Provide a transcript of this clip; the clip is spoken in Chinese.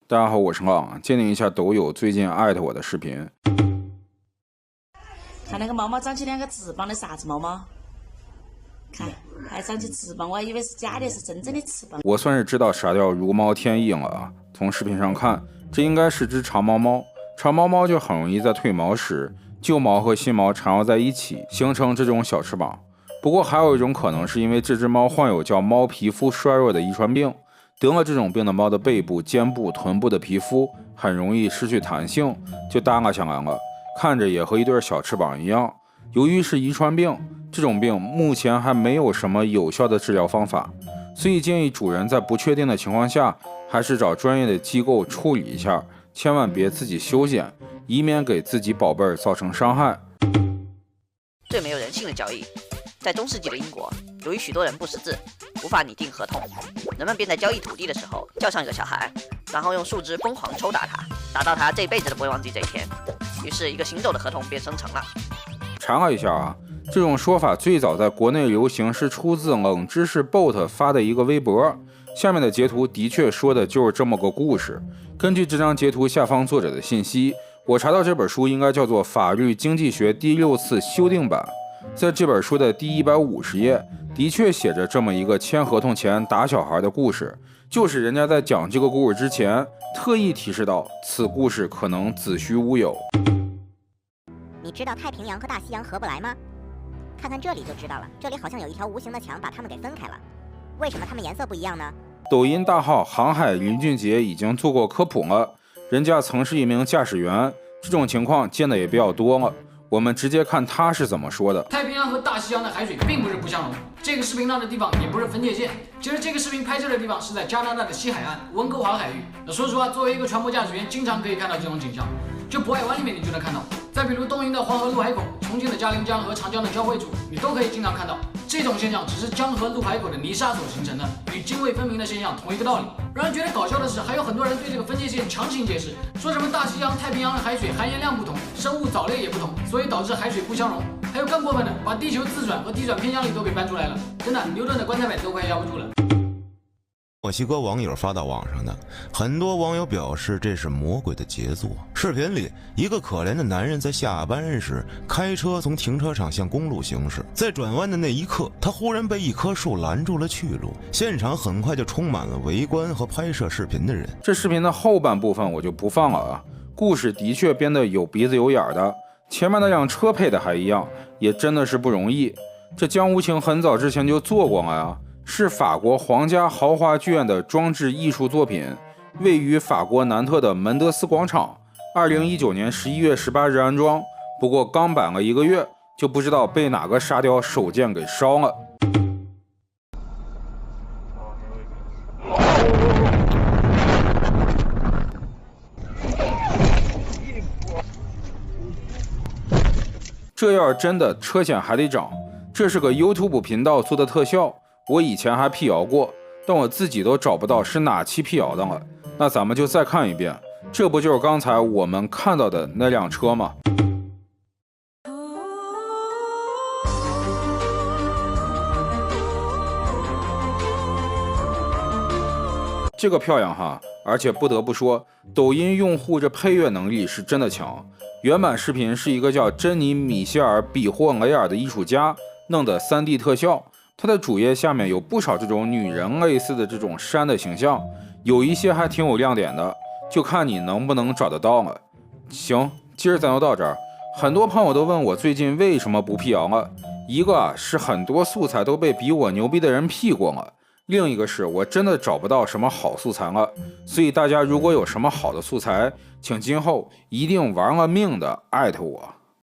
大家好，我是浪，鉴定一下抖友最近艾特我的视频。看那个猫猫长起两个翅膀的啥子猫猫？看，还长起翅膀，我还以为是假的，是真正的翅膀。我算是知道啥叫如猫添翼了啊。从视频上看，这应该是只长毛猫。长毛猫就很容易在褪毛时，旧毛和新毛缠绕在一起，形成这种小翅膀。不过还有一种可能是因为这只猫患有叫猫皮肤衰弱的遗传病。得了这种病的猫的背部、肩部、臀部的皮肤很容易失去弹性，就耷拉下来了，看着也和一对小翅膀一样。由于是遗传病，这种病目前还没有什么有效的治疗方法，所以建议主人在不确定的情况下，还是找专业的机构处理一下，千万别自己修剪，以免给自己宝贝儿造成伤害。最没有人性的交易，在中世纪的英国，由于许多人不识字，无法拟定合同，人们便在交易土地的时候叫上一个小孩，然后用树枝疯狂抽打他，打到他这辈子都不会忘记这一天。于是，一个行走的合同便生成了。查了一下啊，这种说法最早在国内流行是出自冷知识 bot 发的一个微博，下面的截图的确说的就是这么个故事。根据这张截图下方作者的信息，我查到这本书应该叫做《法律经济学第6次修订版》。在这本书的第150页，的确写着这么一个签合同前打小孩的故事，就是人家在讲这个故事之前，特意提示到此故事可能子虚乌有。你知道太平洋和大西洋合不来吗？看看这里就知道了，这里好像有一条无形的墙把它们给分开了。为什么它们颜色不一样呢？抖音大号航海林俊杰已经做过科普了，人家曾是一名驾驶员，这种情况见的也比较多了。我们直接看他是怎么说的。太平洋和大西洋的海水并不是不相容，这个视频上的地方也不是分界线。其实这个视频拍摄的地方是在加拿大的西海岸温哥华海域。说实话，作为一个船舶驾驶员，经常可以看到这种景象，就渤海湾里面你就能看到。再比如东营的黄河入海口、重庆的嘉陵江和长江的交汇处，你都可以经常看到。这种现象只是江河入海口的泥沙所形成的，与泾渭分明的现象同一个道理。让人觉得搞笑的是，还有很多人对这个分界线强行解释，说什么大西洋、太平洋的海水含盐量不同，生物藻类也不同，所以导致海水不相容。还有更过分的，把地球自转和地转偏向力都给搬出来了。真的，牛顿的棺材板都快压不住了。墨西哥网友发到网上的，很多网友表示这是魔鬼的杰作。视频里，一个可怜的男人在下班时开车从停车场向公路行驶，在转弯的那一刻，他忽然被一棵树拦住了去路。现场很快就充满了围观和拍摄视频的人。这视频的后半部分我就不放了啊，故事的确编得有鼻子有眼的，前面那辆车配的还一样，也真的是不容易。这江无情很早之前就做过了呀。是法国皇家豪华剧院的装置艺术作品，位于法国南特的门德斯广场，2019年11月18日安装，不过刚摆了1个月，就不知道被哪个沙雕手贱给烧了。这要是真的，车险还得涨。这是个 YouTube 频道做的特效，我以前还辟谣过，但我自己都找不到是哪期辟谣的了。那咱们就再看一遍，这不就是刚才我们看到的那辆车吗？这个漂亮哈，而且不得不说，抖音用户这配乐能力是真的强。原版视频是一个叫珍妮·米歇尔·比霍雷尔的艺术家弄的 3D 特效。它的主页下面有不少这种女人类似的这种山的形象，有一些还挺有亮点的，就看你能不能找得到了。行，今儿咱就到这儿。很多朋友都问我最近为什么不辟谣了，一个是很多素材都被比我牛逼的人辟过了，另一个是我真的找不到什么好素材了。所以大家如果有什么好的素材，请今后一定玩了命的艾特我。